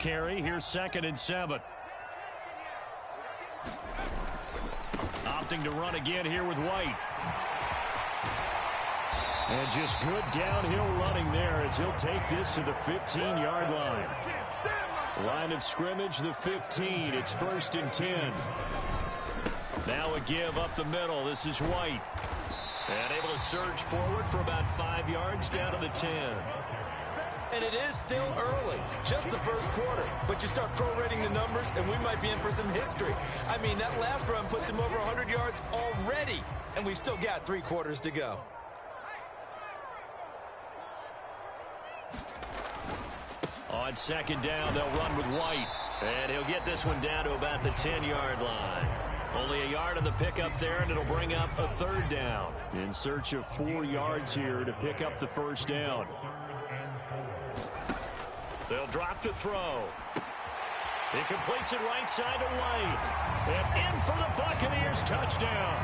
Carry, here's 2nd and 7. Opting to run again here with White. And just good downhill running there as he'll take this to the 15-yard line. Line of scrimmage, the 15. It's 1st and 10. Now a give up the middle. This is White. And able to surge forward for about 5 yards down to the 10. And it is still early, just the first quarter. But you start prorating the numbers, and we might be in for some history. I mean, that last run puts him over 100 yards already. And we've still got 3 quarters to go. On 2nd down, they'll run with White. And he'll get this one down to about the 10-yard line. Only a yard on the pickup there, and it'll bring up a 3rd down. In search of 4 yards here to pick up the 1st down. They'll drop to throw. He completes it right side to White. And in for the Buccaneers touchdown.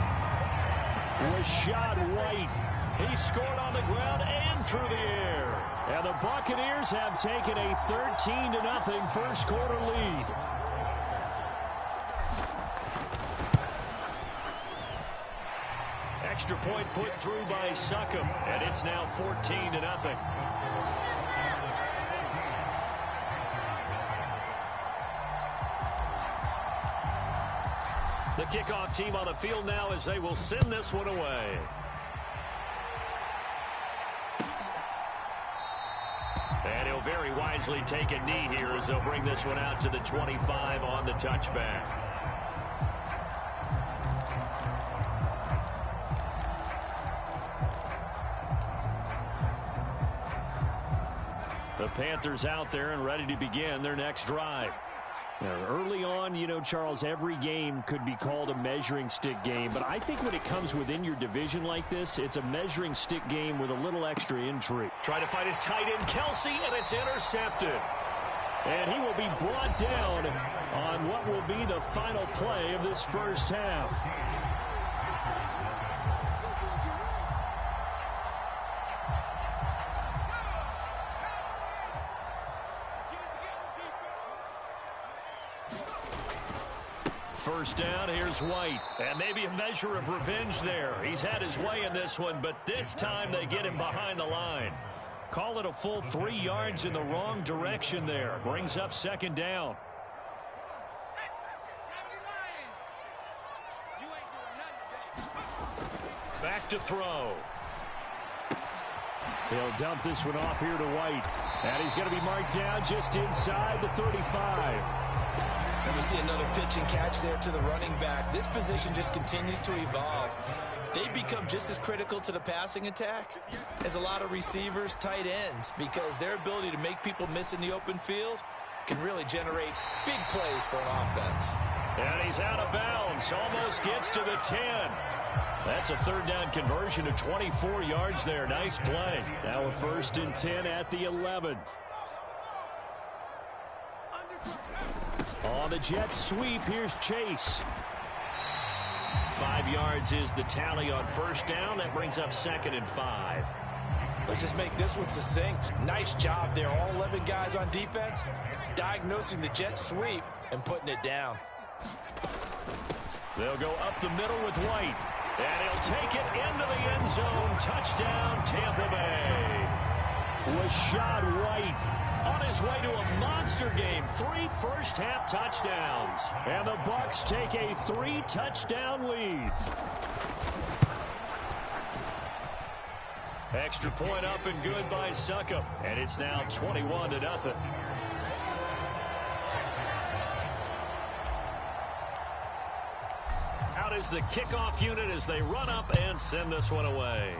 Rashad White. He scored on the ground and through the air. And the Buccaneers have taken a 13-0 first quarter lead. Extra point put through by Succop, and it's now 14-0. The kickoff team on the field now as they will send this one away. And he'll very wisely take a knee here as they'll bring this one out to the 25 on the touchback. The Panthers out there and ready to begin their next drive. Now, early on, you know, Charles, every game could be called a measuring stick game. But I think when it comes within your division like this, it's a measuring stick game with a little extra intrigue. Trying to find his tight end, Kelsey, and it's intercepted. And he will be brought down on what will be the final play of this first half. First down, here's White. And maybe a measure of revenge there. He's had his way in this one, but this time they get him behind the line. Call it a full 3 yards in the wrong direction there. Brings up 2nd down. Back to throw. He'll dump this one off here to White. And he's going to be marked down just inside the 35. And we see another pitch and catch there to the running back. This position just continues to evolve. They become just as critical to the passing attack as a lot of receivers, tight ends, because their ability to make people miss in the open field can really generate big plays for an offense. And he's out of bounds. Almost gets to the 10. That's a 3rd down conversion of 24 yards there. Nice play. Now a 1st and 10 at the 11. On the jet sweep, here's Chase. 5 yards is the tally on 1st down. That brings up 2nd and 5. Let's just make this one succinct. Nice job there. All 11 guys on defense diagnosing the jet sweep and putting it down. They'll go up the middle with White. And he'll take it into the end zone. Touchdown, Tampa Bay. Rashad White on his way to a monster game. 3 first-half touchdowns. And the Bucs take a 3-touchdown lead. Extra point up and good by Succop. And it's now 21-0. Out is the kickoff unit as they run up and send this one away.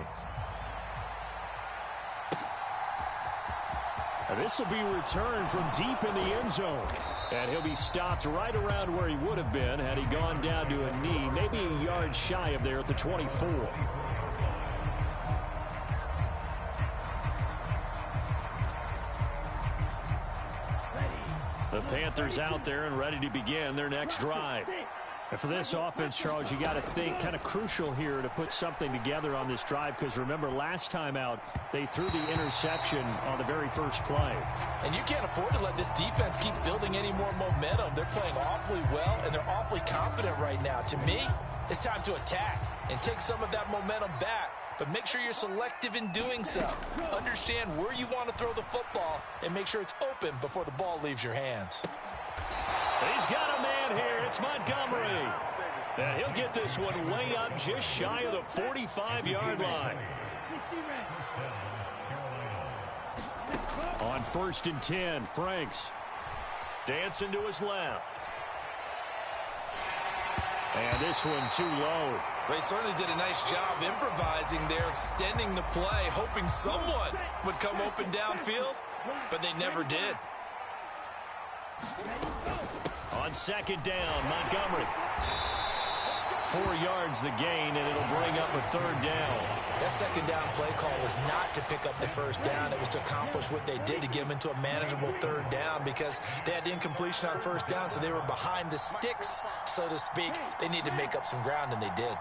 This will be returned from deep in the end zone. And he'll be stopped right around where he would have been had he gone down to a knee, maybe a yard shy of there at the 24. The Panthers out there and ready to begin their next drive. And for this offense, Charles, you got to think kind of crucial here to put something together on this drive, because remember last time out they threw the interception on the very first play. And you can't afford to let this defense keep building any more momentum. They're playing awfully well, and they're awfully confident right now. To me, it's time to attack and take some of that momentum back, but make sure you're selective in doing so. Understand where you want to throw the football and make sure it's open before the ball leaves your hands. He's got a man here. It's Montgomery. And he'll get this one way up just shy of the 45-yard line. On 1st and 10, Franks. Dancing to his left. And this one too low. They certainly did a nice job improvising there, extending the play, hoping someone would come open downfield, but they never did. On 2nd down, Montgomery. 4 yards the gain, and it'll bring up a 3rd down. That 2nd down play call was not to pick up the 1st down. It was to accomplish what they did, to get them into a manageable 3rd down, because they had incompletion on 1st down, so they were behind the sticks, so to speak. They needed to make up some ground, and they did.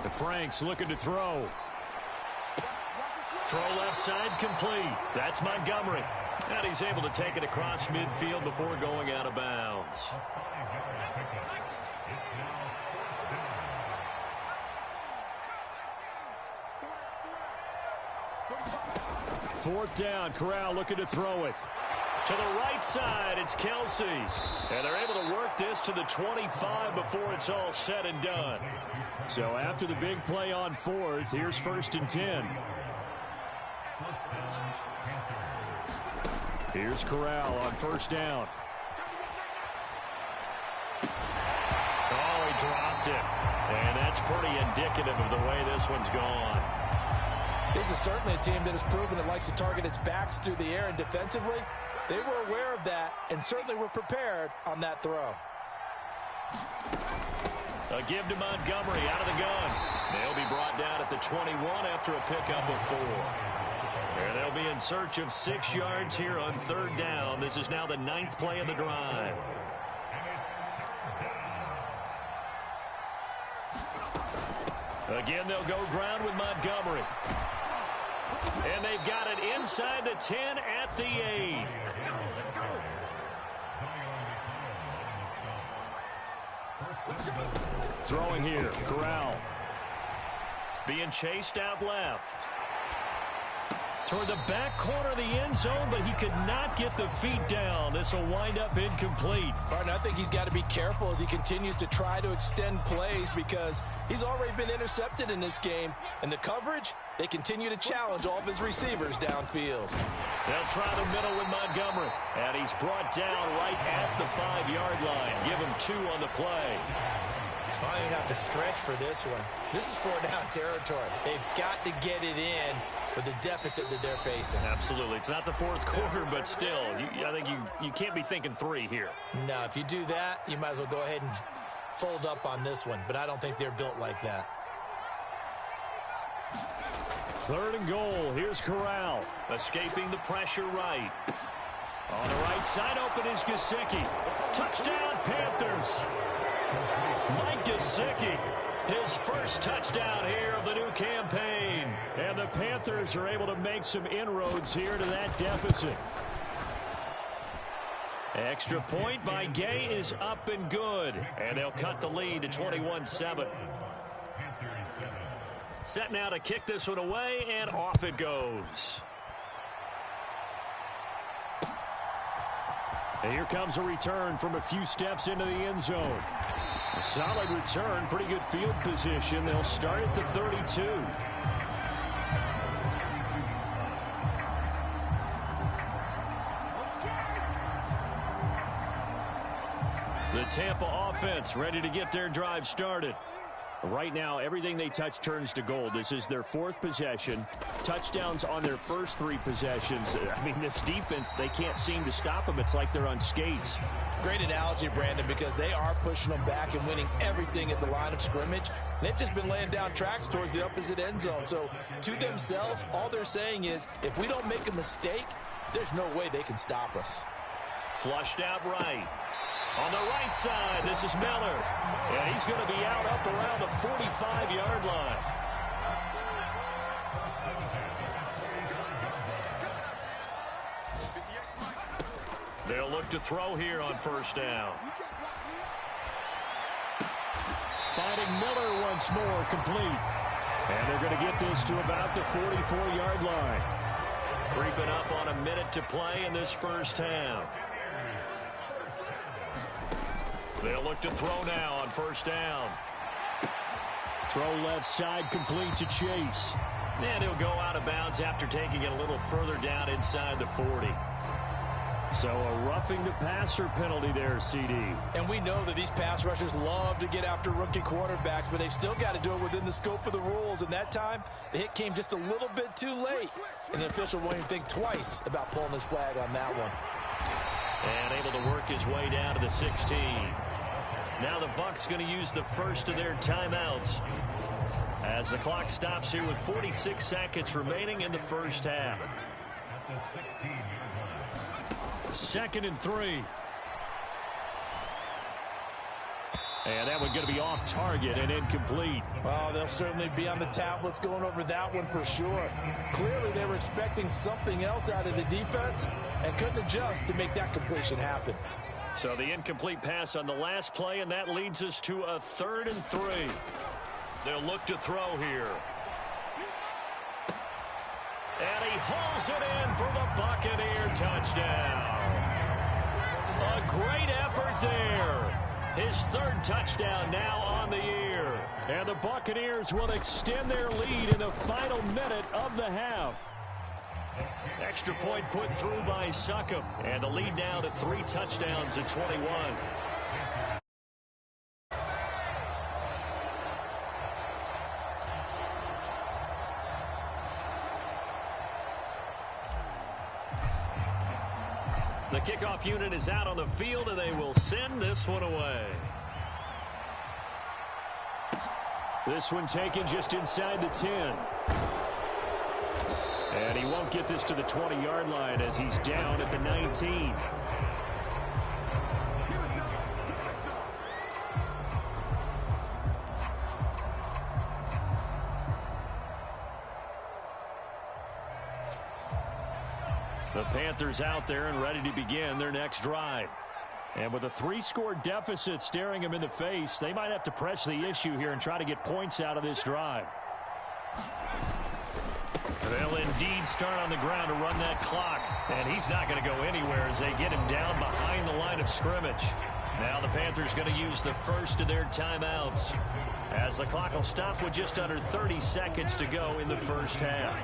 The Franks looking to throw. Throw left side complete. That's Montgomery. And he's able to take it across midfield before going out of bounds. Fourth down, Corral looking to throw it. To the right side, it's Kelsey. And they're able to work this to the 25 before it's all said and done. So after the big play on 4th, here's 1st and 10. Here's Corral on 1st down. Oh, he dropped it. And that's pretty indicative of the way this one's gone. This is certainly a team that has proven it likes to target its backs through the air, and defensively, they were aware of that and certainly were prepared on that throw. A give to Montgomery out of the gun. They'll be brought down at the 21 after a pickup of 4. And they'll be in search of 6 yards here on 3rd down. This is now the 9th play of the drive. Again, they'll go ground with Montgomery. And they've got it inside the 10 at the 8. Throwing here, Corral. Being chased out left. Toward the back corner of the end zone, but he could not get the feet down. This will wind up incomplete. Martin, I think he's got to be careful as he continues to try to extend plays, because he's already been intercepted in this game. And the coverage, they continue to challenge all of his receivers downfield. They'll try the middle with Montgomery. And he's brought down right at the 5-yard line. Give him 2 on the play. I don't have to stretch for this one. This is 4-down territory. They've got to get it in with the deficit that they're facing. Absolutely. It's not the 4th quarter, but still, I think you can't be thinking 3 here. No, if you do that, you might as well go ahead and fold up on this one. But I don't think they're built like that. 3rd and goal. Here's Corral. Escaping the pressure right. On the right side, open is Gesicki. Touchdown, Panthers. Mike Gesicki, his first touchdown here of the new campaign. And the Panthers are able to make some inroads here to that deficit. Extra point by Gay is up and good. And they'll cut the lead to 21-7. Set now to kick this one away, and off it goes. And here comes a return from a few steps into the end zone. A solid return, pretty good field position. They'll start at the 32. The Tampa offense ready to get their drive started. Right now, everything they touch turns to gold. This is their 4th possession. Touchdowns on their first 3 possessions. I mean, this defense, they can't seem to stop them. It's like they're on skates. Great analogy, Brandon, because they are pushing them back and winning everything at the line of scrimmage. They've just been laying down tracks towards the opposite end zone. So to themselves, all they're saying is, if we don't make a mistake, There's no way they can stop us. Flushed out right. On the right side, this is Miller. And he's going to be out up around the 45-yard line. They'll look to throw here on first down. Finding Miller once more, complete. And they're going to get this to about the 44-yard line. Creeping up on a minute to play in this first half. They'll look to throw now on first down. Throw left side, complete to Chase. And he'll go out of bounds after taking it a little further down inside the 40. So a roughing the passer penalty there, CD. And we know that these pass rushers love to get after rookie quarterbacks, but they've still got to do it within the scope of the rules. And that time, the hit came just a little bit too late. And the official won't even think twice about pulling his flag on that one. And able to work his way down to the 16. Now the Bucs going to use the first of their timeouts as the clock stops here with 46 seconds remaining in the first half. 2nd and 3. And that one going to be off target and incomplete. Well, they'll certainly be on the tablets going over that one for sure. Clearly, they were expecting something else out of the defense and couldn't adjust to make that completion happen. So the incomplete pass on the last play, and that leads us to a 3rd and 3. They'll look to throw here. And he hauls it in for the Buccaneer touchdown. A great effort there. His 3rd touchdown now on the year. And the Buccaneers will extend their lead in the final minute of the half. Extra point put through by Succop. And the lead now to 3 touchdowns at 21. The kickoff unit is out on the field, and they will send this one away. This one taken just inside the 10. And he won't get this to the 20-yard line as he's down at the 19. The Panthers out there and ready to begin their next drive. And with a 3-score deficit staring them in the face, they might have to press the issue here and try to get points out of this drive. They'll indeed start on the ground to run that clock. And he's not going to go anywhere as they get him down behind the line of scrimmage. Now the Panthers going to use the first of their timeouts as the clock will stop with just under 30 seconds to go in the first half.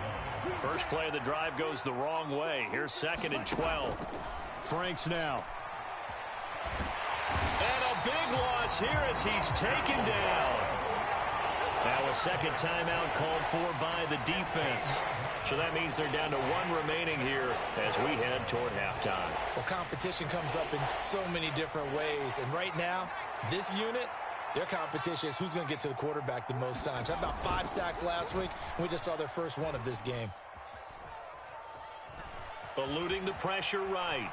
First play of the drive goes the wrong way. Here's 2nd and 12. Franks now. And a big loss here as he's taken down. Now a second timeout called for by the defense. So that means they're down to 1 remaining here as we head toward halftime. Well, competition comes up in so many different ways. And right now, this unit, their competition is who's going to get to the quarterback the most times. Had about 5 sacks last week, and we just saw their first one of this game. Eluding the pressure right.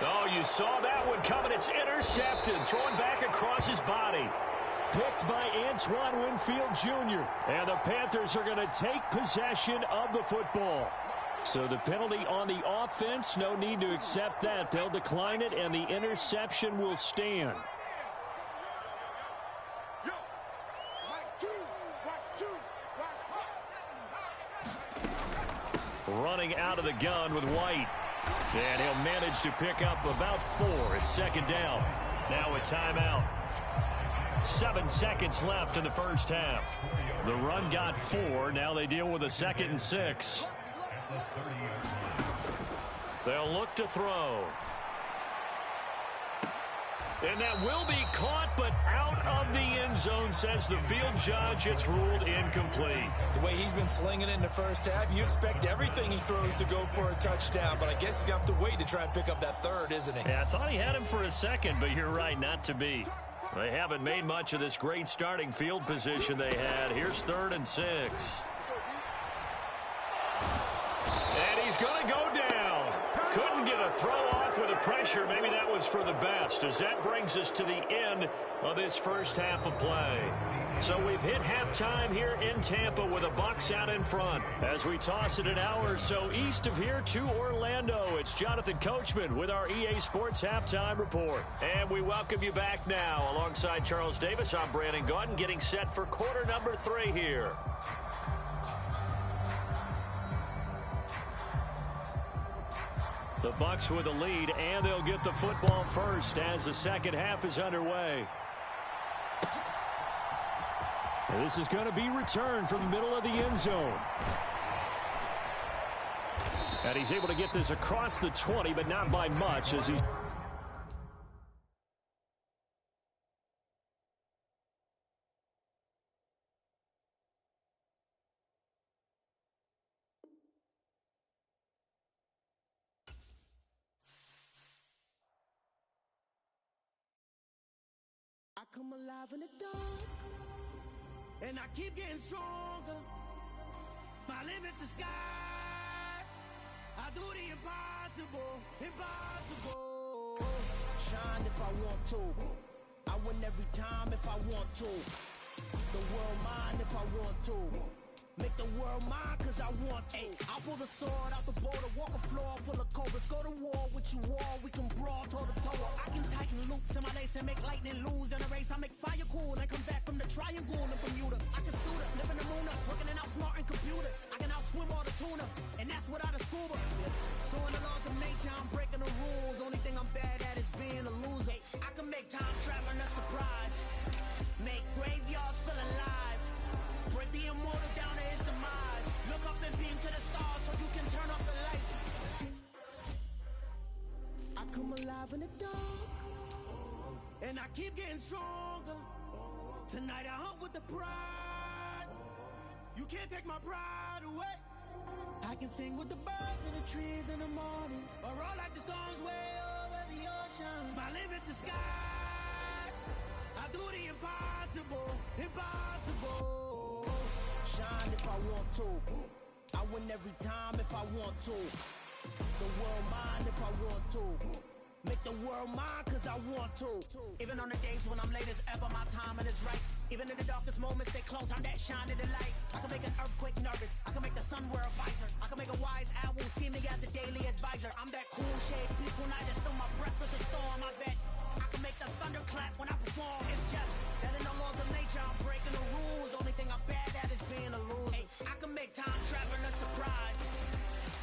Oh, you saw that one coming. It's intercepted. Throwing back across his body. Picked by Antoine Winfield Jr. And the Panthers are going to take possession of the football. So the penalty on the offense, no need to accept that. They'll decline it, and the interception will stand. Running out of the gun with White. And he'll manage to pick up about 4. It's 2nd down. Now a timeout. 7 seconds left in the first half. The run got 4. Now they deal with a 2nd and 6. They'll look to throw. And that will be caught, but out of the end zone, says the field judge. It's ruled incomplete. The way he's been slinging it in the first half, you expect everything he throws to go for a touchdown, but I guess he's going to have to wait to try and pick up that 3rd, isn't he? Yeah, I thought he had him for a second, but you're right, not to be. They haven't made much of this great starting field position they had. Here's 3rd and 6. is going to go down. Couldn't get a throw off with the pressure. Maybe that was for the best, as that brings us to the end of this first half of play. So we've hit halftime here in Tampa with the Bucs out in front. As we toss it an hour or so east of here to Orlando, it's Jonathan Coachman with our EA Sports Halftime Report. And we welcome you back now. Alongside Charles Davis, I'm Brandon Gaudin, getting set for quarter number 3 here. The Bucs with the lead, and they'll get the football first as the second half is underway. And this is going to be returned from the middle of the end zone. And he's able to get this across the 20, but not by much as he's... I come alive in the dark, and I keep getting stronger. My limit's the sky. I do the impossible, impossible. Shine if I want to. I win every time if I want to. The world mine if I want to. Make the world mine cause I want to. I pull the sword out the border, walk a floor full of cobras. Go to war with you all, we can brawl toe to toe. I can tighten loops in my lace and make lightning lose in a race. I make fire cool and come back from the triangle in Bermuda. I can suit up, live in the moon up, working and outsmarting computers. I can outswim all the tuna, and that's without a scuba. So in the laws of nature, I'm breaking the rules. Only thing I'm bad at is being a loser. I can make time traveling a surprise, make graveyards feel alive, break the immortal down to his demise. Look up and beam to the stars so you can turn off the lights. I come alive in the dark, and I keep getting stronger. Tonight I hunt with the pride. You can't take my pride away. I can sing with the birds and the trees in the morning, or roll like the storms way over the ocean. My limit's the sky. I do the impossible, impossible. Shine if I want to. I win every time if I want to. The world mine if I want to. Make the world mine cause I want to. Even on the days when I'm late as ever, my timing is right. Even in the darkest moments, they close, I'm that shine of the light. I can make an earthquake nervous, I can make the sun wear a visor. I can make a wise owl see me as a daily advisor. I'm that cool shade, peaceful night, and still my breath is a storm. I bet I can make the thunder clap when I perform. It's just that in the laws of nature, I'm breaking the rules. Only thing I'm bad at is being a loser. I can make time traveling a surprise,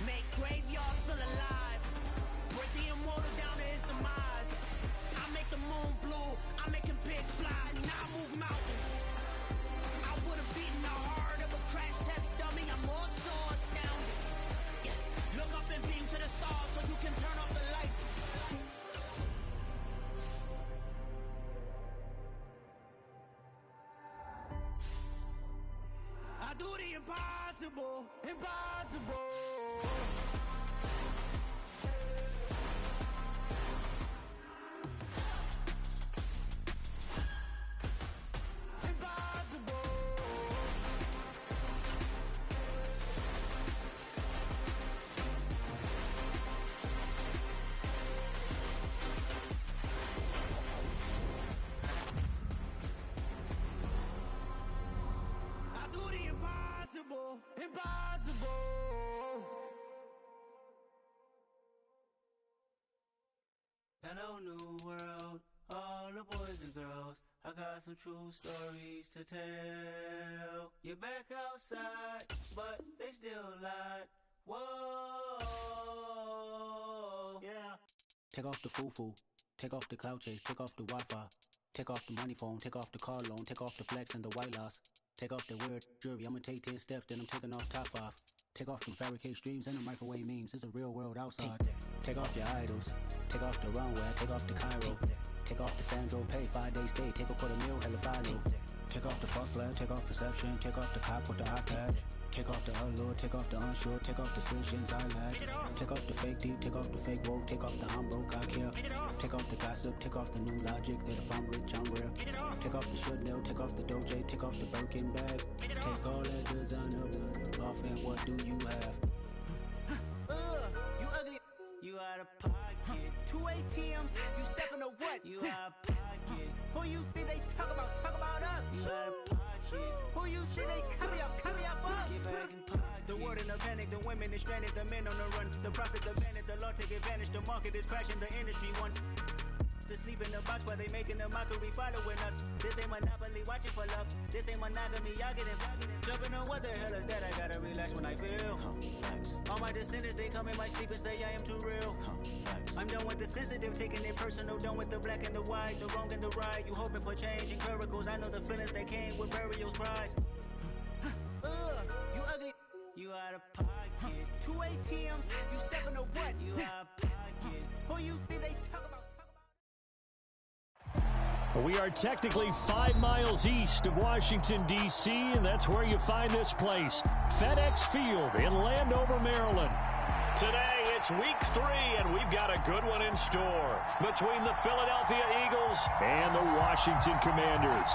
make graveyards feel alive, break the immortal down to his demise. I make the moon blue, I'm making pigs fly, now I move mountains. I would've beaten the heart of a crash test dummy. I'm more so astounded. Yeah. Look up and beam to the stars so you can turn off the lights. I do the impossible, impossible. Impossible. Hello, new world, all the boys and girls. I got some true stories to tell. You're back outside, but they still lied. Whoa, yeah. Take off the foo-foo, take off the cloud chase, take off the Wi-Fi, take off the money phone, take off the car loan, take off the flex and the white loss. Take off the weird jewelry, I'ma take 10 steps, then I'm taking off top off. Take off them fabricate streams and the microwave memes, it's a real world outside. Take off your idols, take off the runway, take off the Cairo. Take off the Sandro pay, 5 days stay, take a $250,000, hella final. Take off the fuck flag, take off perception, take off the cop with the iPad. Take off the allure, take off the unsure, take off decisions I lack. Take off the fake deep, take off the fake woke, take off the I'm broke, I care. Take off the gossip, take off the new logic that if I'm rich, I'm rare. Take off the should know, take off the Doja, take off the Birkin bag. Take all that designer off and what do you have? out of pocket. 2 ATMs, you stepping to what? You out of pocket. Who you think they talk about us? You out of pocket. Who you think they carry out for us? Get back in pocket. The world in a panic, the women is stranded, the men on the run. The profits are vanished, the law take advantage, the market is crashing, the industry wants to sleep in the box while they making a mockery following us. This ain't Monopoly, watching for love. This ain't monogamy, y'all getting jumping on what the hell is that? I gotta relax when I feel. All my descendants, they come in my sleep and say I am too real. I'm done with the sensitive, taking it personal. Done with the black and the white, the wrong and the right. You hoping for change and miracles. I know the feelings that came with burials, cries. You ugly. You out of pocket. 2 ATMs, you stepping to what? You out of pocket. Who you think they talk about? We are technically 5 miles east of Washington, D.C., and that's where you find this place, FedEx Field in Landover, Maryland. Today, it's week 3, and we've got a good one in store between the Philadelphia Eagles and the Washington Commanders.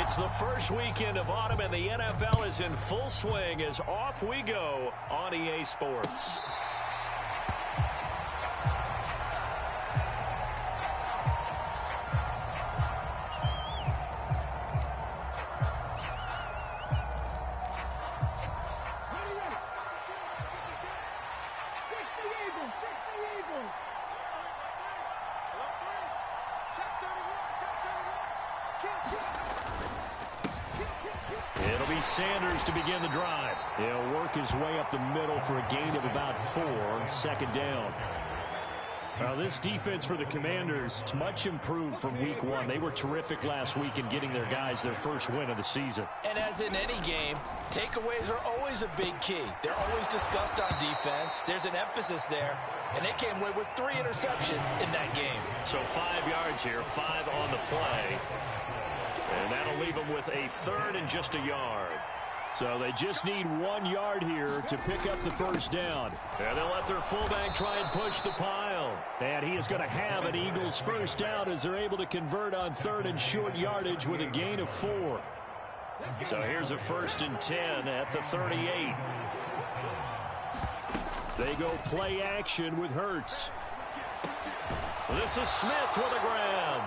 It's the first weekend of autumn, and the NFL is in full swing as off we go on EA Sports. It'll be Sanders to begin the drive. He'll work his way up the middle for a gain of about 4, second down. Now, this defense for the Commanders is much improved from week 1. They were terrific last week in getting their guys their first win of the season. And as in any game, takeaways are always a big key. They're always discussed on defense. There's an emphasis there, and they came away with 3 interceptions in that game. So 5 yards here, 5 on the play. And that'll leave them with a third and just a yard. So they just need 1 yard here to pick up the first down. And they'll let their fullback try and push the pile. And he is going to have an Eagles first down as they're able to convert on third and short yardage with a gain of 4. So here's a 1st and 10 at the 38. They go play action with Hurts. This is Smith with a grab.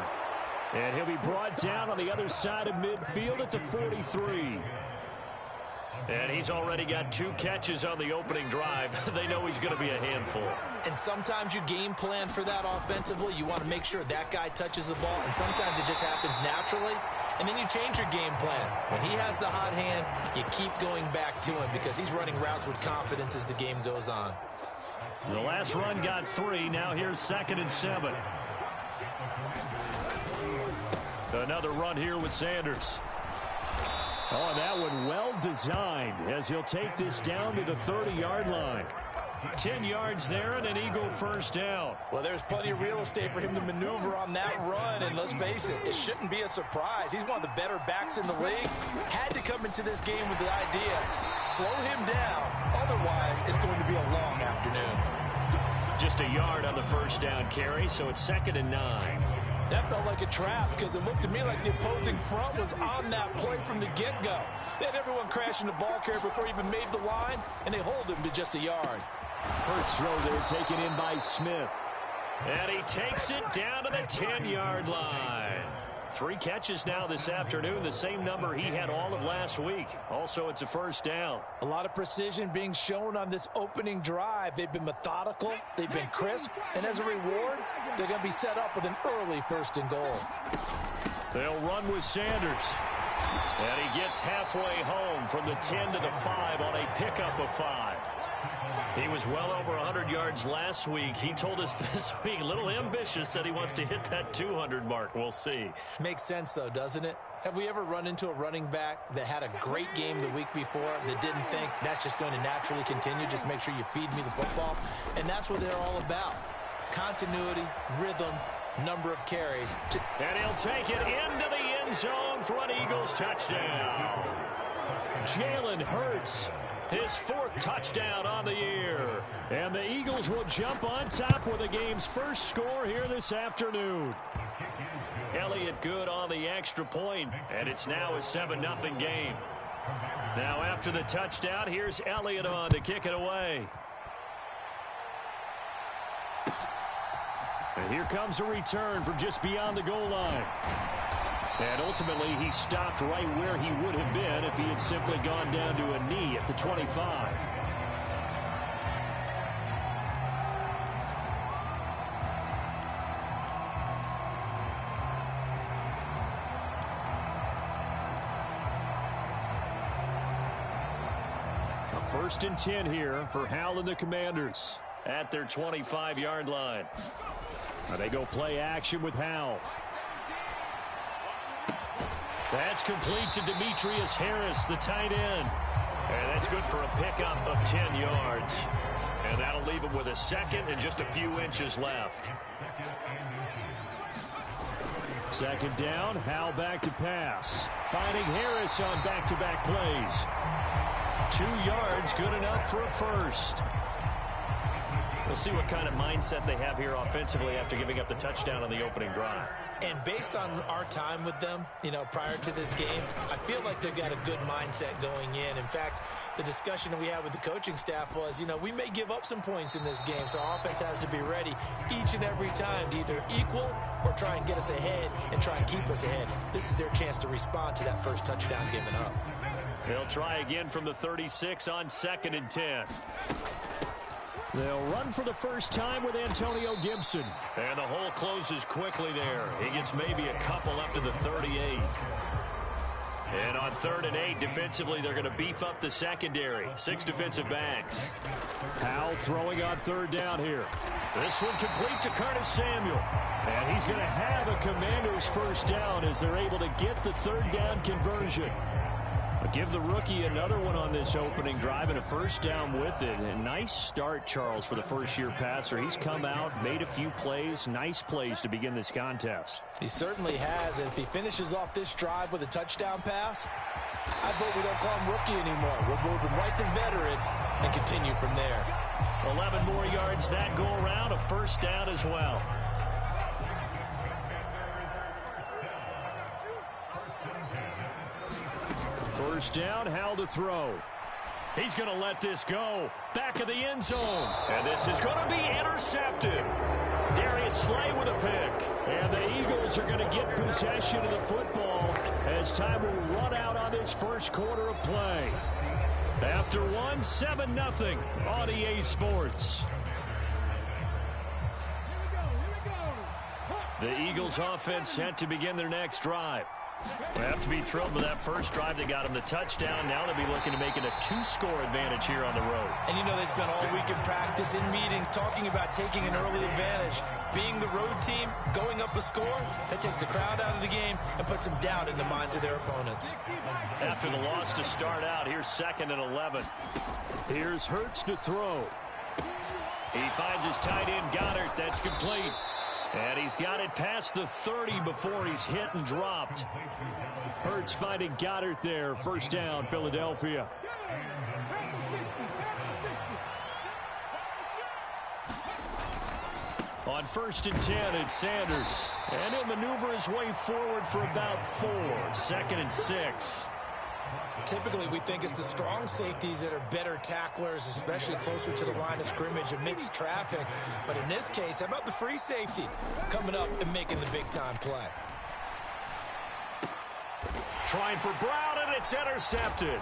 And he'll be brought down on the other side of midfield at the 43. And he's already got 2 catches on the opening drive. They know he's going to be a handful. And sometimes you game plan for that offensively. You want to make sure that guy touches the ball. And sometimes it just happens naturally. And then you change your game plan. When he has the hot hand, you keep going back to him because he's running routes with confidence as the game goes on. The last run got 3. Now here's 2nd and 7. Another run here with Sanders. Oh, that one well designed as he'll take this down to the 30-yard line. 10 yards there and an Eagle first down. Well, there's plenty of real estate for him to maneuver on that run, and let's face it, it shouldn't be a surprise. He's one of the better backs in the league. Had to come into this game with the idea, slow him down, otherwise it's going to be a long afternoon. Just a yard on the first down carry, so it's 2nd and 9. That felt like a trap because it looked to me like the opposing front was on that play from the get-go. They had everyone crashing the ball carrier before he even made the line, and they hold him to just a yard. Hurts throw there taken in by Smith. And he takes it down to the 10-yard line. 3 catches now this afternoon, the same number he had all of last week. Also, it's a first down. A lot of precision being shown on this opening drive. They've been methodical, they've been crisp, and as a reward, they're going to be set up with an early 1st and goal. They'll run with Sanders. And he gets halfway home from the 10 to the 5 on a pickup of 5. He was well over 100 yards last week. He told us this week, a little ambitious, said he wants to hit that 200 mark. We'll see. Makes sense, though, doesn't it? Have we ever run into a running back that had a great game the week before that didn't think that's just going to naturally continue? Just make sure you feed me the football. And that's what they're all about. Continuity, rhythm, number of carries. And he'll take it into the end zone for an Eagles touchdown. Jalen Hurts, his 4th touchdown on the year. And the Eagles will jump on top with the game's first score here this afternoon. Elliott good on the extra point, and it's now a 7-0 game. Now after the touchdown, here's Elliott on to kick it away. And here comes a return from just beyond the goal line. And ultimately, he stopped right where he would have been if he had simply gone down to a knee at the 25. First and 10 here for Howell and the Commanders at their 25-yard line. Now they go play action with Howell. That's complete to Demetrius Harris, the tight end. And that's good for a pickup of 10 yards. And that'll leave him with a second and just a few inches left. Second down, Howell back to pass. Finding Harris on back-to-back plays. 2 yards, good enough for a first. We'll see what kind of mindset they have here offensively after giving up the touchdown on the opening drive. And based on our time with them, prior to this game, I feel like they've got a good mindset going in. In fact, the discussion that we had with the coaching staff was, we may give up some points in this game, so our offense has to be ready each and every time to either equal or try and get us ahead and try and keep us ahead. This is their chance to respond to that first touchdown given up. They'll try again from the 36 on 2nd and 10. They'll run for the first time with Antonio Gibson. And the hole closes quickly there. He gets maybe a couple up to the 38. And on 3rd and 8, defensively, they're going to beef up the secondary. 6 defensive backs. Howell throwing on 3rd down here. This one complete to Curtis Samuel. And he's going to have a Commander's first down as they're able to get the 3rd down conversion. Give the rookie another one on this opening drive and a first down with it. A nice start, Charles, for the first-year passer. He's come out, made a few plays, nice plays to begin this contest. He certainly has, and if he finishes off this drive with a touchdown pass, I vote we don't call him rookie anymore. We'll move him right to veteran and continue from there. 11 more yards that go around, a first down as well. First down, Howell to throw. He's going to let this go. Back of the end zone. And this is going to be intercepted. Darius Slay with a pick. And the Eagles are going to get possession of the football as time will run out on this first quarter of play. After 7-0 on EA Sports. The Eagles offense set to begin their next drive. They have to be thrilled with that first drive. They got him the touchdown. Now they'll be looking to make it a 2-score advantage here on the road. And they spent all week in practice, in meetings, talking about taking an early advantage. Being the road team, going up a score, that takes the crowd out of the game and puts some doubt in the minds of their opponents. After the loss to start out, here's 2nd and 11. Here's Hurts to throw. He finds his tight end, Goddard. That's complete. And he's got it past the 30 before he's hit and dropped. Hurts finding Goddard there. First down, Philadelphia. On 1st and 10, it's Sanders. And he'll maneuver his way forward for about 4. 2nd and 6. Typically, we think it's the strong safeties that are better tacklers, especially closer to the line of scrimmage amidst traffic. But in this case, how about the free safety coming up and making the big-time play? Trying for Brown, and it's intercepted.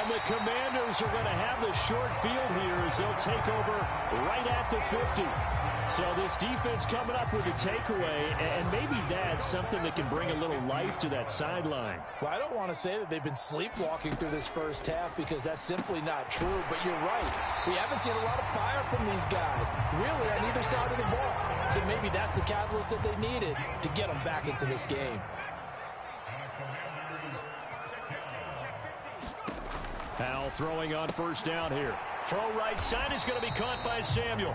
And the Commanders are going to have the short field here as they'll take over right at the 50. So this defense coming up with a takeaway, and maybe that's something that can bring a little life to that sideline. Well, I don't want to say that they've been sleepwalking through this first half because that's simply not true, but you're right. We haven't seen a lot of fire from these guys, really, on either side of the ball. So maybe that's the catalyst that they needed to get them back into this game. Howell throwing on first down here. Throw right side is going to be caught by Samuel.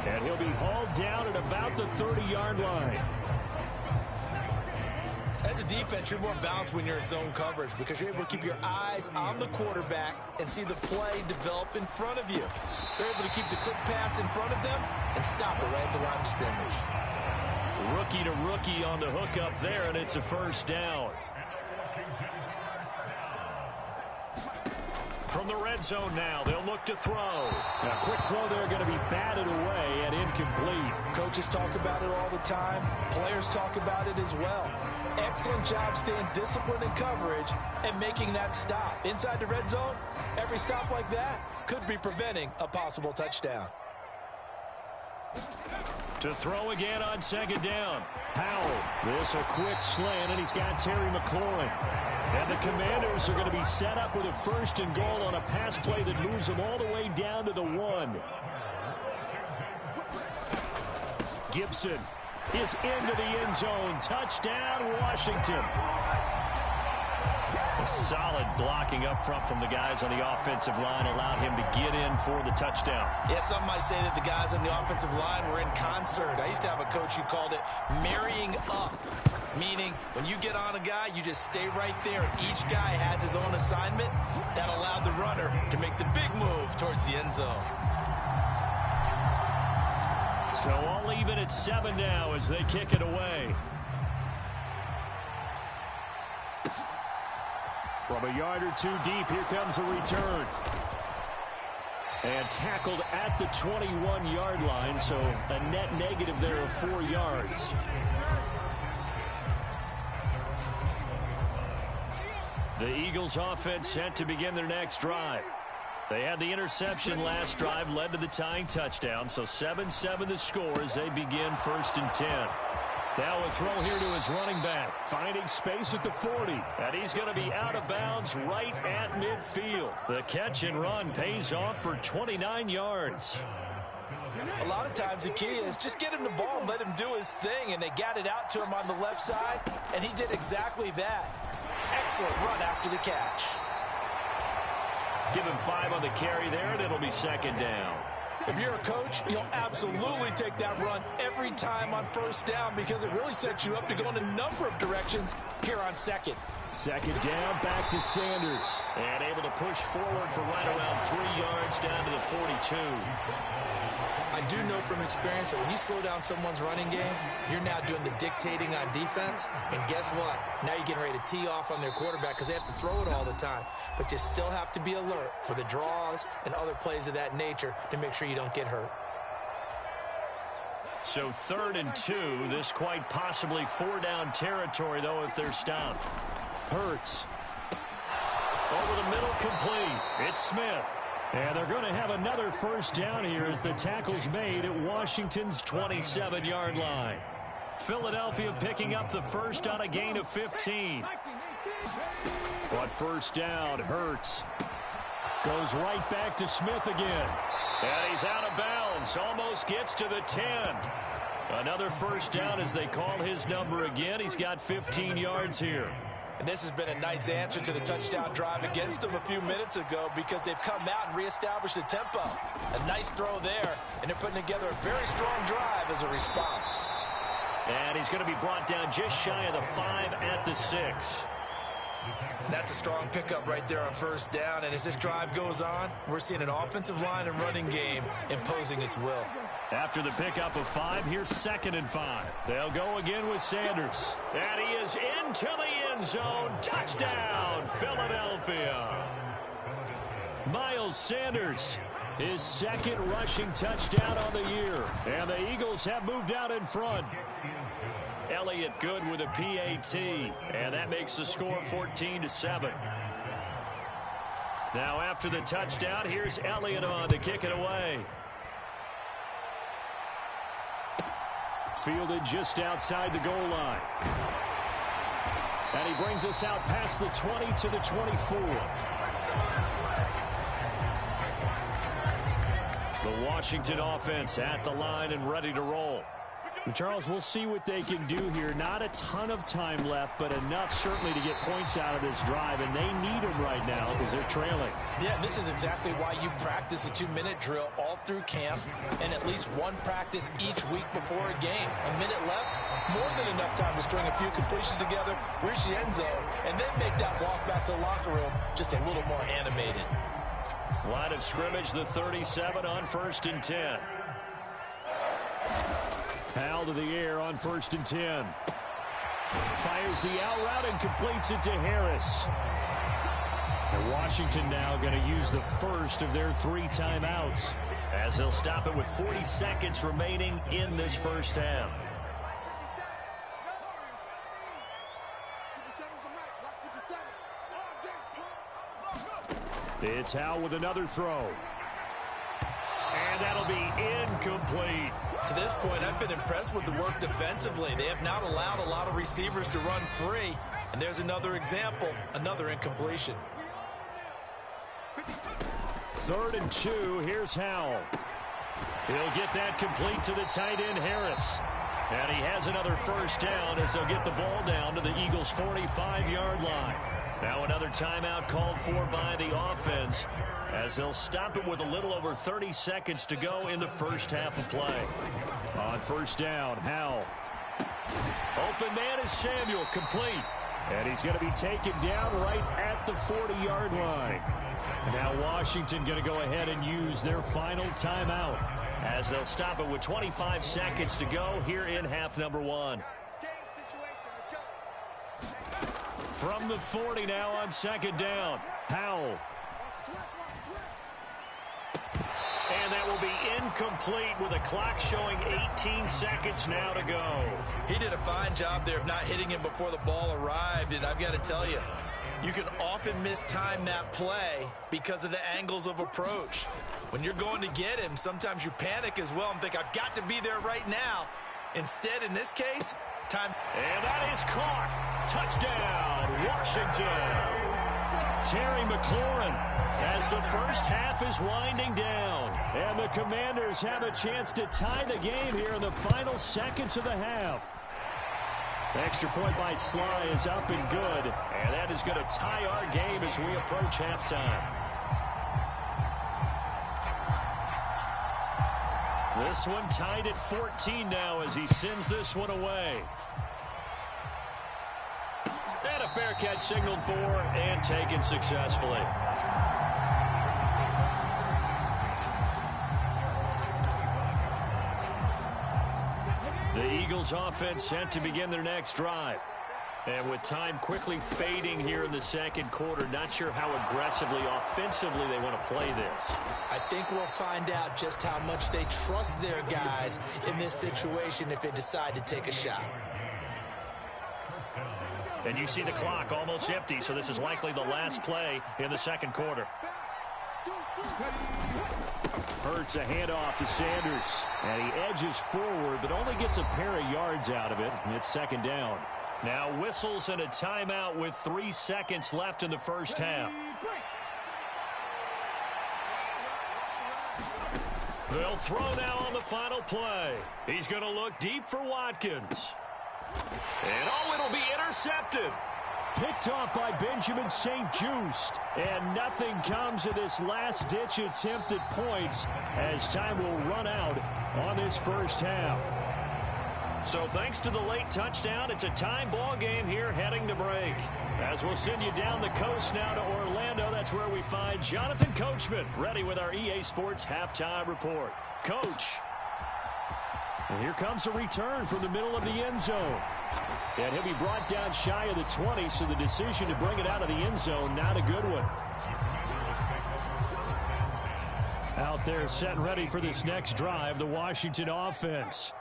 And he'll be hauled down at about the 30-yard line. As a defense, you're more balanced when you're in zone coverage because you're able to keep your eyes on the quarterback and see the play develop in front of you. They're able to keep the quick pass in front of them and stop it right at the line of scrimmage. Rookie to rookie on the hook up there, and it's a first down. From the red zone now, they'll look to throw. A quick throw there, going to be batted away and incomplete. Coaches talk about it all the time. Players talk about it as well. Excellent job staying disciplined in coverage and making that stop. Inside the red zone, every stop like that could be preventing a possible touchdown. To throw again on second down. Howell, this a quick slant, and he's got Terry McLaurin. And the Commanders are going to be set up with a first and goal on a pass play that moves them all the way down to the 1. Gibson is into the end zone. Touchdown, Washington. Solid blocking up front from the guys on the offensive line allowed him to get in for the touchdown. Yeah, some might say that the guys on the offensive line were in concert. I used to have a coach who called it marrying up, meaning when you get on a guy, you just stay right there. Each guy has his own assignment. That allowed the runner to make the big move towards the end zone. So all even at 7 now as they kick it away. From a yard or two deep, here comes a return. And tackled at the 21-yard line, so a net negative there of 4 yards. The Eagles offense set to begin their next drive. They had the interception last drive, led to the tying touchdown, so 7-7 the score as they begin 1st and 10. Now a throw here to his running back, finding space at the 40. And he's going to be out of bounds right at midfield. The catch and run pays off for 29 yards. A lot of times the key is just get him the ball and let him do his thing, and they got it out to him on the left side, and he did exactly that. Excellent run after the catch. Give him 5 on the carry there, and it'll be 2nd down. If you're a coach, you'll absolutely take that run every time on 1st down because it really sets you up to go in a number of directions here on 2nd. 2nd down, back to Sanders. And able to push forward for right around 3 yards down to the 42. I do know from experience that when you slow down someone's running game, you're now doing the dictating on defense. And guess what? Now you're getting ready to tee off on their quarterback because they have to throw it all the time. But you still have to be alert for the draws and other plays of that nature to make sure you don't get hurt. So 3rd and 2. This quite possibly 4-down territory, though, if they're stopped. Hurts. Over the middle, complete. It's Smith. And they're going to have another 1st down here as the tackle's made at Washington's 27-yard line. Philadelphia picking up the first on a gain of 15. But 1st down, Hurts. Goes right back to Smith again. And he's out of bounds. Almost gets to the 10. Another 1st down as they call his number again. He's got 15 yards here. And this has been a nice answer to the touchdown drive against them a few minutes ago because they've come out and reestablished the tempo. A nice throw there, and they're putting together a very strong drive as a response. And he's going to be brought down just shy of the 5 at the 6. That's a strong pickup right there on 1st down, and as this drive goes on, we're seeing an offensive line and running game imposing its will. After the pickup of 5, here's 2nd and 5. They'll go again with Sanders. And he is into the end zone. Touchdown, Philadelphia. Miles Sanders, his 2nd rushing touchdown on the year. And the Eagles have moved out in front. Elliott good with a PAT. And that makes the score 14-7. Now after the touchdown, here's Elliott on to kick it away. Fielded just outside the goal line. And he brings us out past the 20 to the 24. The Washington offense at the line and ready to roll. Charles, we'll see what they can do here. Not a ton of time left, but enough certainly to get points out of this drive, and they need them right now because they're trailing. Yeah, this is exactly why you practice a 2-minute drill all through camp and at least one practice each week before a game. A minute left, more than enough time to string a few completions together, reach the end zone, and then make that walk back to the locker room just a little more animated. Line of scrimmage, the 37 on 1st and 10. Howell to the air on 1st and 10. Fires the out route and completes it to Harris. And Washington now going to use the first of their 3 timeouts, as they'll stop it with 40 seconds remaining in this first half. It's Howell with another throw. And that'll be incomplete. To this point, I've been impressed with the work defensively. They have not allowed a lot of receivers to run free. And there's another example, another incompletion. 3rd and 2, here's Howell. He'll get that complete to the tight end, Harris. And he has another first down as they'll get the ball down to the Eagles' 45-yard line. Now another timeout called for by the offense, as they'll stop it with a little over 30 seconds to go in the first half of play. On 1st down, Howell. Open man is Samuel, complete. And he's going to be taken down right at the 40-yard line. Now Washington going to go ahead and use their final timeout, as they'll stop it with 25 seconds to go here in half number 1. From the 40 now on 2nd down, Howell. And that will be incomplete with a clock showing 18 seconds now to go. He did a fine job there of not hitting him before the ball arrived, and I've got to tell you, you can often mistime that play because of the angles of approach. When you're going to get him, sometimes you panic as well and think, I've got to be there right now. Instead, in this case, time. And that is caught. Touchdown, Washington. Terry McLaurin, as the first half is winding down. And the Commanders have a chance to tie the game here in the final seconds of the half. Extra point by Sly is up and good. And that is going to tie our game as we approach halftime. This one tied at 14 now as he sends this one away. And a fair catch signaled for and taken successfully. The Eagles offense set to begin their next drive. And with time quickly fading here in the second quarter, not sure how aggressively, offensively they want to play this. I think we'll find out just how much they trust their guys in this situation if they decide to take a shot. And you see the clock almost empty, so this is likely the last play in the second quarter. Hurts a handoff to Sanders. And he edges forward, but only gets a pair of yards out of it. It's 2nd down. Now whistles and a timeout with 3 seconds left in the first half. They'll throw now on the final play. He's going to look deep for Watkins. And it'll be intercepted. Picked off by Benjamin St-Juste. And nothing comes of this last-ditch attempt at points as time will run out on this first half. So thanks to the late touchdown, it's a time ball game here heading to break. As we'll send you down the coast now to Orlando, that's where we find Jonathan Coachman ready with our EA Sports Halftime Report. Coach. And here comes a return from the middle of the end zone. And he'll be brought down shy of the 20, so the decision to bring it out of the end zone, not a good one. Out there set and ready for this next drive, the Washington offense.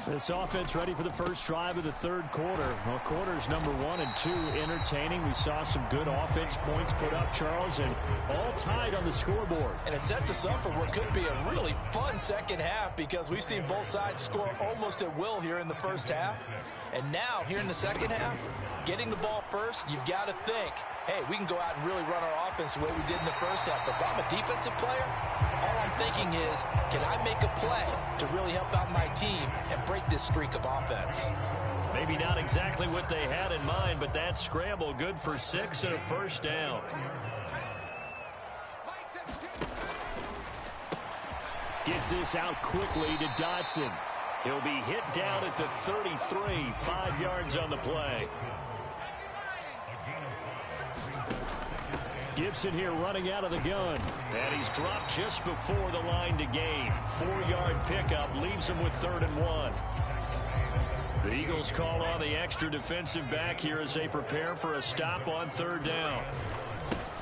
This offense ready for the first drive of the third quarter. Well, quarters number 1 and 2 entertaining. We saw some good offense points put up, Charles, and all tied on the scoreboard. And it sets us up for what could be a really fun second half because we've seen both sides score almost at will here in the first half. And now, here in the second half, getting the ball first, you've got to think, hey, we can go out and really run our offense the way we did in the first half. But if I'm a defensive player, all I'm thinking is, can I make a play to really help out my team and break this streak of offense? Maybe not exactly what they had in mind, but that scramble good for 6 and a first down. Gets this out quickly to Dotson. He'll be hit down at the 33, 5 yards on the play. Gibson here running out of the gun. And he's dropped just before the line to gain. 4-yard pickup leaves him with 3rd and 1. The Eagles call on the extra defensive back here as they prepare for a stop on third down.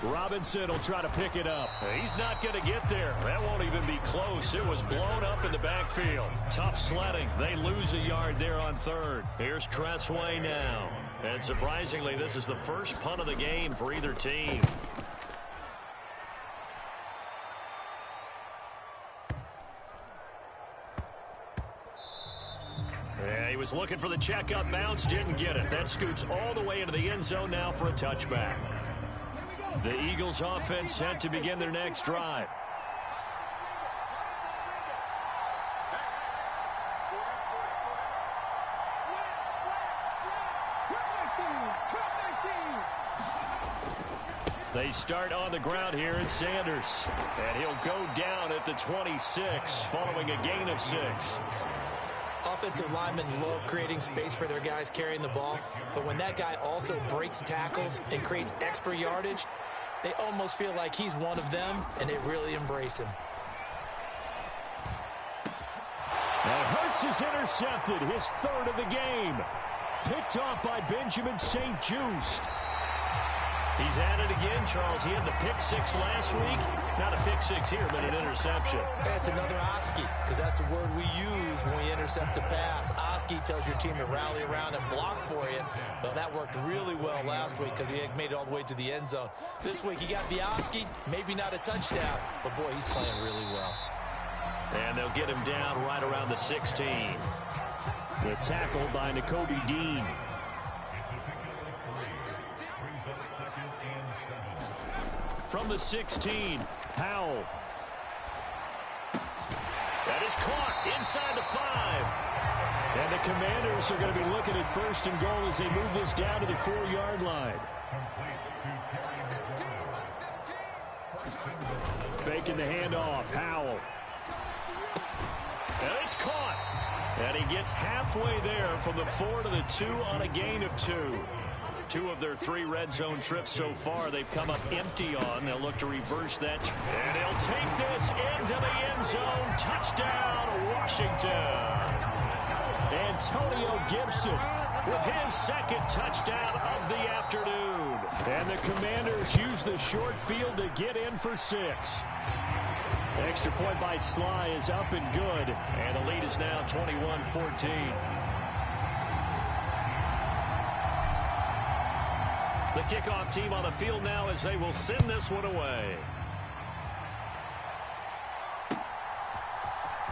Robinson will try to pick it up. He's not going to get there. That won't even be close. It was blown up in the backfield. Tough sledding. They lose a yard there on third. Here's Tressway now. And surprisingly, this is the first punt of the game for either team. Yeah, he was looking for the checkup bounce, didn't get it. That scoots all the way into the end zone now for a touchback. The Eagles offense set to begin their next drive. They start on the ground here in Sanders. And he'll go down at the 26 following a gain of 6. Offensive linemen love creating space for their guys carrying the ball, but when that guy also breaks tackles and creates extra yardage, they almost feel like he's one of them, and they really embrace him. And Hurts is intercepted, his third of the game. Picked off by Benjamin St. Juste. He's at it again, Charles. He had the pick 6 last week. Not a pick 6 here, but an interception. That's another Oski, because that's the word we use when we intercept a pass. Oski tells your team to rally around and block for you. Well, that worked really well last week because he made it all the way to the end zone. This week, he got the Oski, maybe not a touchdown, but boy, he's playing really well. And they'll get him down right around the 16. The tackle by Nakobe Dean. From the 16, Powell. That is caught inside the 5. And the Commanders are going to be looking at first and goal as they move this down to the 4-yard line. Faking the handoff, Howell. And it's caught. And he gets halfway there from the 4 to the 2 on a gain of 2. 2 of their 3 red zone trips so far they've come up empty on. They'll look to reverse that. And he'll take this into the end zone. Touchdown, Washington. Antonio Gibson with his second touchdown of the afternoon. And the Commanders use the short field to get in for 6. Extra point by Sly is up and good. And the lead is now 21-14. The kickoff team on the field now as they will send this one away.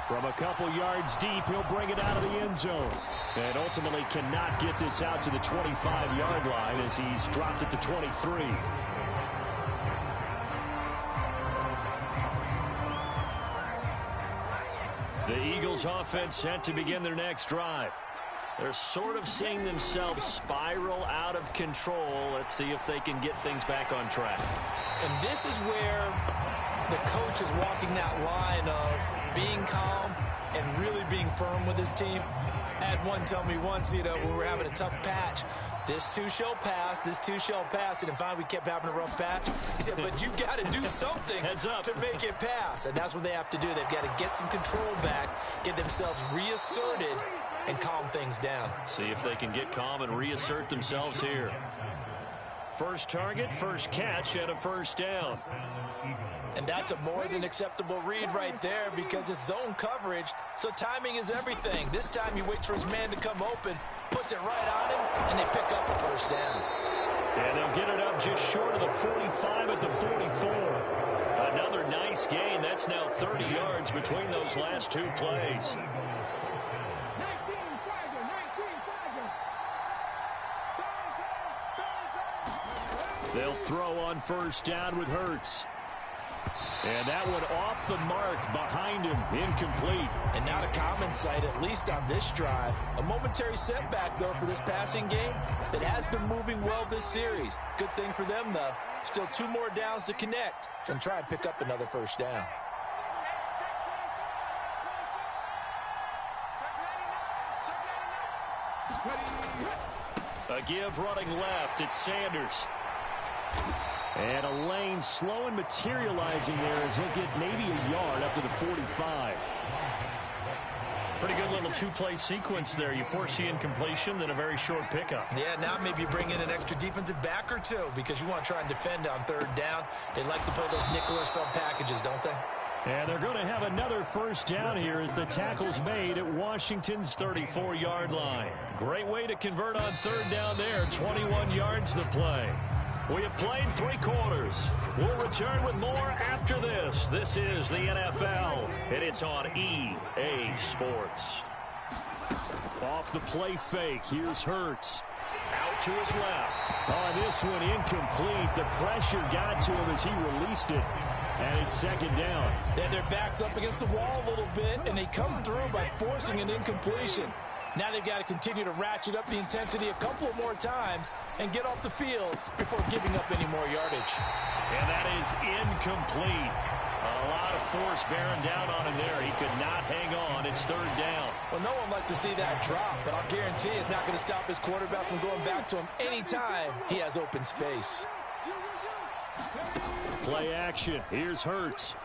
From a couple yards deep, he'll bring it out of the end zone. And ultimately cannot get this out to the 25-yard line as he's dropped at the 23. The Eagles offense set to begin their next drive. They're sort of seeing themselves spiral out of control. Let's see if they can get things back on track. And this is where the coach is walking that line of being calm and really being firm with his team. I had one tell me once, when we were having a tough patch, this too shall pass, this too shall pass. And finally we kept having a rough patch. He said, but you got to do something to make it pass. And that's what they have to do. They've got to get some control back, get themselves reasserted, and calm things down. See if they can get calm and reassert themselves here. First target, first catch, and a first down. And that's a more than acceptable read right there because it's zone coverage, so timing is everything. This time he waits for his man to come open, puts it right on him, and they pick up a first down. And they'll get it up just short of the 45 at the 44. Another nice gain. That's now 30 yards between those last 2 plays. They'll throw on first down with Hurts. And that one off the mark behind him, incomplete. And not a common sight, at least on this drive. A momentary setback, though, for this passing game that has been moving well this series. Good thing for them, though. Still 2 more downs to connect and try and pick up another first down. A give running left. It's Sanders. And a lane slow and materializing there as he'll get maybe a yard up to the 45. Pretty good little two-play sequence there. You force the incompletion, then a very short pickup. Yeah, now maybe you bring in an extra defensive back or two because you want to try and defend on third down. They like to play those nickel or sub packages, don't they? And they're going to have another first down here as the tackle's made at Washington's 34-yard line. Great way to convert on third down there. 21 yards to play. We have played 3 quarters. We'll return with more after this. This is the NFL, and it's on EA Sports. Off the play fake. Here's Hurts. Out to his left. On this one, incomplete. The pressure got to him as he released it. And it's second down. Then their back's up against the wall a little bit, and they come through by forcing an incompletion. Now they've got to continue to ratchet up the intensity a couple of more times and get off the field before giving up any more yardage. And that is incomplete. A lot of force bearing down on him there. He could not hang on. It's third down. Well, no one likes to see that drop, but I'll guarantee it's not going to stop his quarterback from going back to him anytime he has open space. Play action. Here's Hurts.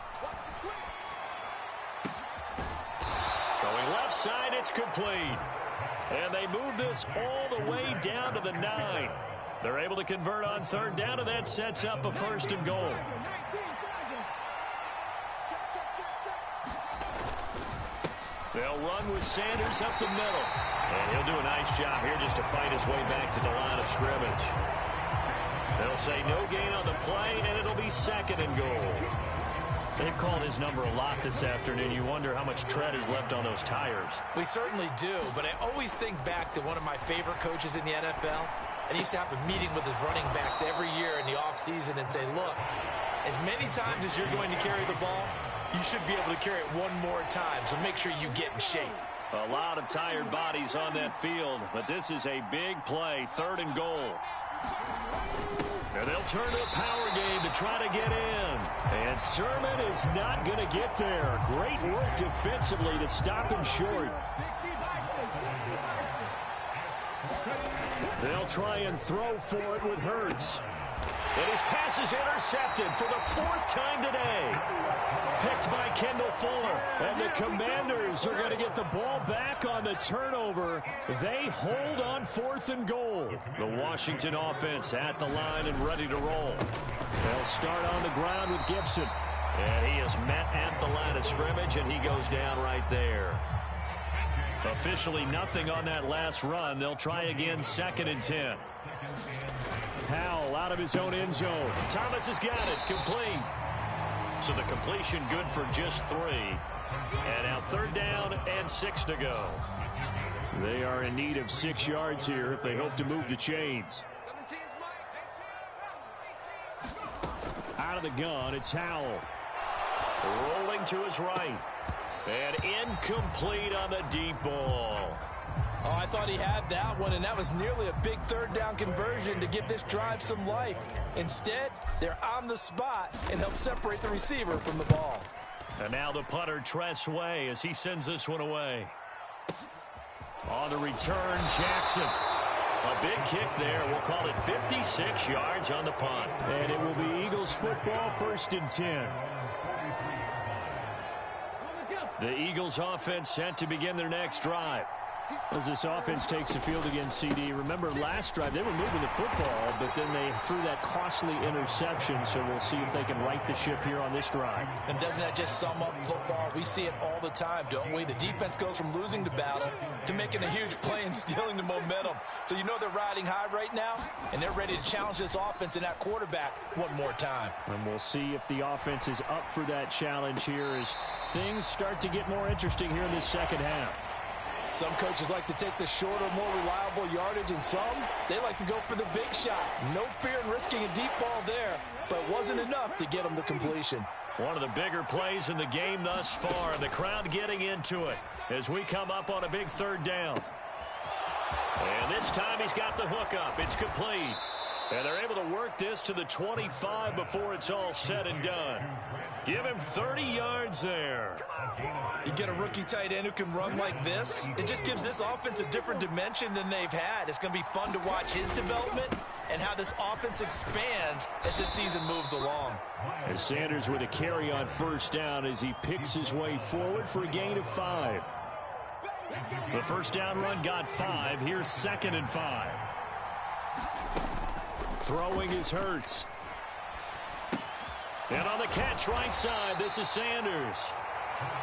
Throwing left side, it's complete. And they move this all the way down to the 9. They're able to convert on third down, and that sets up a first and goal. They'll run with Sanders up the middle. And he'll do a nice job here just to fight his way back to the line of scrimmage. They'll say no gain on the play, and it'll be second and goal. They've called his number a lot this afternoon. You wonder how much tread is left on those tires. We certainly do, but I always think back to one of my favorite coaches in the NFL. And he used to have a meeting with his running backs every year in the offseason and say, look, as many times as you're going to carry the ball, you should be able to carry it one more time, so make sure you get in shape. A lot of tired bodies on that field, but this is a big play, third and goal. And they'll turn to a power game to try to get in. And Sermon is not going to get there. Great work defensively to stop him short. They'll try and throw for it with Hurts. And his pass is intercepted for the 4th time today. Picked by Kendall Fuller. And the Commanders are going to get the ball back on the turnover. They hold on 4th and goal. The Washington offense at the line and ready to roll. They'll start on the ground with Gibson. And he is met at the line of scrimmage, and he goes down right there. Officially nothing on that last run. They'll try again, 2nd and 10. Powell out of his own end zone. Thomas has got it, complete. So the completion good for just 3. And now third down and 6 to go. They are in need of 6 yards here if they hope to move the chains. Out of the gun, it's Howell. Rolling to his right. And incomplete on the deep ball. Oh, I thought he had that one, and that was nearly a big third down conversion to give this drive some life. Instead, they're on the spot and help separate the receiver from the ball. And now the punter, Tress Way, as he sends this one away. On the return, Jackson. A big kick there. We'll call it 56 yards on the punt. And it will be Eagles football, 1st and 10. The Eagles offense set to begin their next drive. As this offense takes the field against CD. Remember, last drive, they were moving the football, but then they threw that costly interception, so we'll see if they can right the ship here on this drive. And doesn't that just sum up football? We see it all the time, don't we? The defense goes from losing the battle to making a huge play and stealing the momentum. So you know they're riding high right now, and they're ready to challenge this offense and that quarterback one more time. And we'll see if the offense is up for that challenge here as things start to get more interesting here in this second half. Some coaches like to take the shorter, more reliable yardage, and some, they like to go for the big shot. No fear in risking a deep ball there, but it wasn't enough to get them the completion. One of the bigger plays in the game thus far, and the crowd getting into it as we come up on a big third down. And this time he's got the hook up. It's complete. And they're able to work this to the 25 before it's all said and done. Give him 30 yards there. You get a rookie tight end who can run like this, it just gives this offense a different dimension than they've had. It's going to be fun to watch his development and how this offense expands as this season moves along. And Sanders with a carry on first down as he picks his way forward for a gain of 5. The first down run got 5. Here's 2nd and 5. Throwing is Hurts. And on the catch right side, this is Sanders.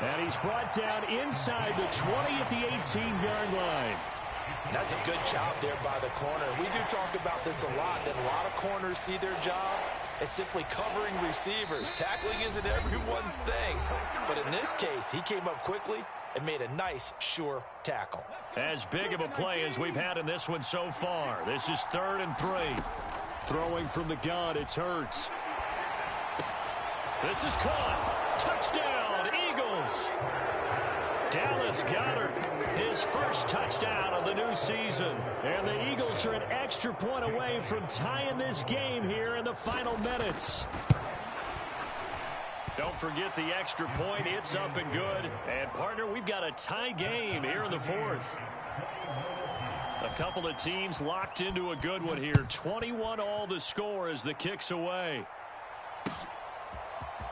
And he's brought down inside the 20 at the 18-yard line. That's a good job there by the corner. We do talk about this a lot, that a lot of corners see their job as simply covering receivers. Tackling isn't everyone's thing. But in this case, he came up quickly and made a nice, sure tackle. As big of a play as we've had in this one so far. This is 3rd and 3. Throwing from the gun, it's Hurts. This is caught. Touchdown, Eagles. Dallas Goedert, his first touchdown of the new season. And the Eagles are an extra point away from tying this game here in the final minutes. Don't forget the extra point. It's up and good. And, partner, we've got a tie game here in the 4th. A couple of teams locked into a good one here. 21-all the score as the kick's away.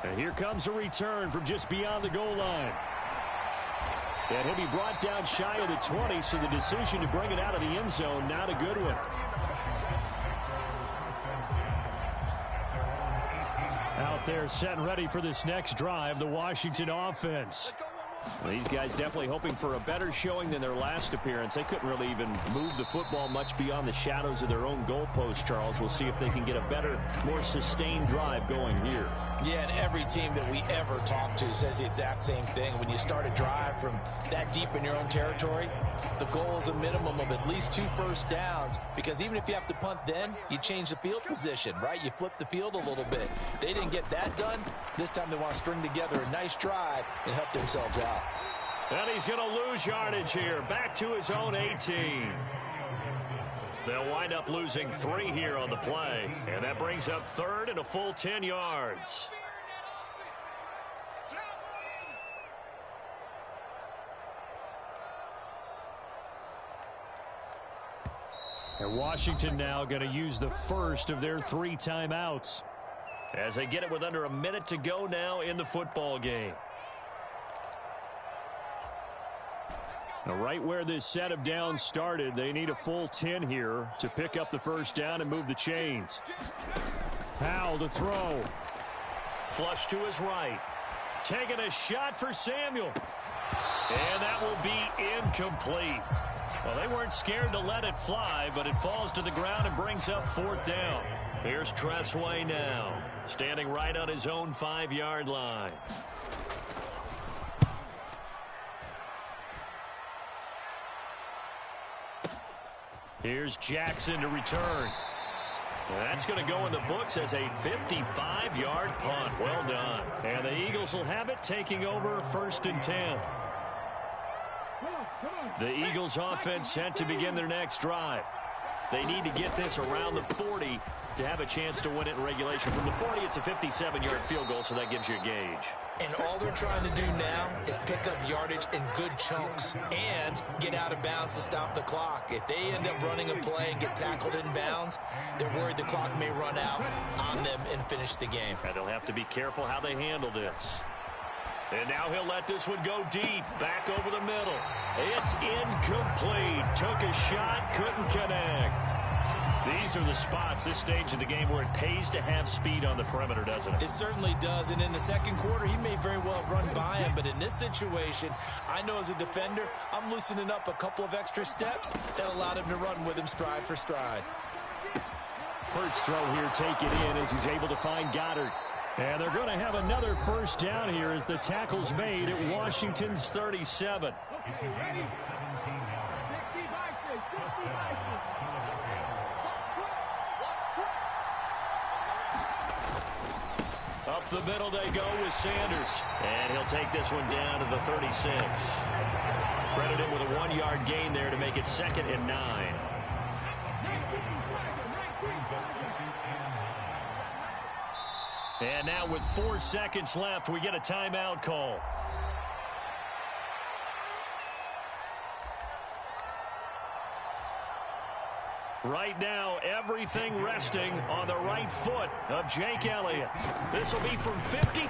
And here comes a return from just beyond the goal line. And he'll be brought down shy of the 20, so the decision to bring it out of the end zone, not a good one. Out there set and ready for this next drive, the Washington offense. Well, these guys definitely hoping for a better showing than their last appearance. They couldn't really even move the football much beyond the shadows of their own goalpost, Charles. We'll see if they can get a better, more sustained drive going here. Yeah, and every team that we ever talk to says the exact same thing. When you start a drive from that deep in your own territory, the goal is a minimum of at least 2 first downs, because even if you have to punt then, you change the field position, right? You flip the field a little bit. They didn't get that done. This time they want to string together a nice drive and help themselves out. And he's going to lose yardage here, back to his own 18. They'll wind up losing 3 here on the play, and that brings up 3rd and a full 10 yards. And Washington now going to use the first of their 3 timeouts as they get it with under a minute to go now in the football game. Now, right where this set of downs started, they need a full 10 here to pick up the first down and move the chains. Powell to throw. Flush to his right. Taking a shot for Samuel. And that will be incomplete. Well, they weren't scared to let it fly, but it falls to the ground and brings up 4th down. Here's Tressway now, standing right on his own 5-yard line. Here's Jackson to return. That's going to go in the books as a 55-yard punt. Well done. And the Eagles will have it, taking over 1st and 10. The Eagles offense set to begin their next drive. They need to get this around the 40 to have a chance to win it in regulation. From the 40, it's a 57-yard field goal, so that gives you a gauge. And all they're trying to do now is pick up yardage in good chunks and get out of bounds to stop the clock. If they end up running a play and get tackled in bounds, they're worried the clock may run out on them and finish the game. And they'll have to be careful how they handle this. And now he'll let this one go deep, back over the middle. It's incomplete. Took a shot, couldn't connect. These are the spots, this stage of the game, where it pays to have speed on the perimeter, doesn't it? It certainly does, and in the second quarter, he may very well run by him, but in this situation, I know as a defender, I'm loosening up a couple of extra steps that allowed him to run with him stride for stride. Hurts throw here, take it in as he's able to find Goddard. And they're going to have another first down here as the tackle's made at Washington's 37. Up the middle they go with Sanders. And he'll take this one down to the 36. Credit him with a 1-yard gain there to make it 2nd and 9. And now with 4 seconds left, we get a timeout call. Right now, everything resting on the right foot of Jake Elliott. This will be from 53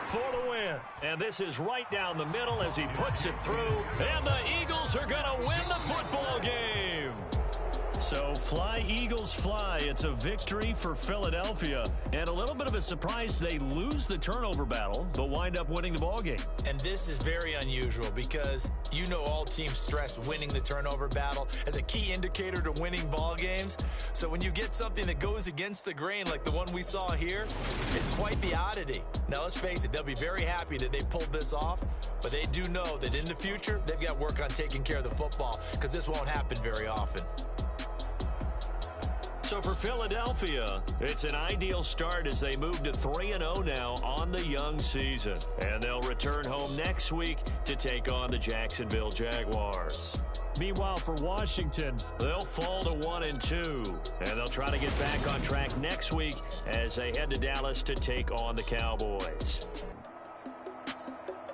for the win. And this is right down the middle as he puts it through. And the Eagles are going to win the football game. So fly, Eagles, fly. It's a victory for Philadelphia. And a little bit of a surprise, they lose the turnover battle, but wind up winning the ball game. And this is very unusual because you know all teams stress winning the turnover battle as a key indicator to winning ball games. So when you get something that goes against the grain like the one we saw here, it's quite the oddity. Now, let's face it, they'll be very happy that they pulled this off, but they do know that in the future, they've got work on taking care of the football because this won't happen very often. So for Philadelphia, it's an ideal start as they move to 3-0 now on the young season. And they'll return home next week to take on the Jacksonville Jaguars. Meanwhile, for Washington, they'll fall to 1-2. And they'll try to get back on track next week as they head to Dallas to take on the Cowboys.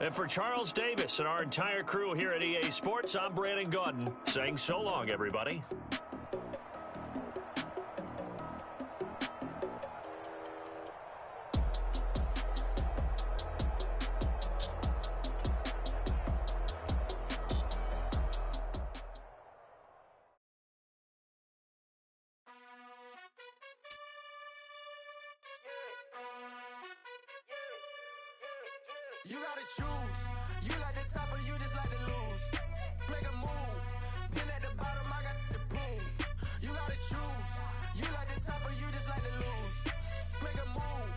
And for Charles Davis and our entire crew here at EA Sports, I'm Brandon Gaudin saying so long, everybody. You gotta choose. You like the top or you just like to lose. Make a move. Been at the bottom, I got the prove. You gotta choose. You like the top or you just like to lose. Make a move.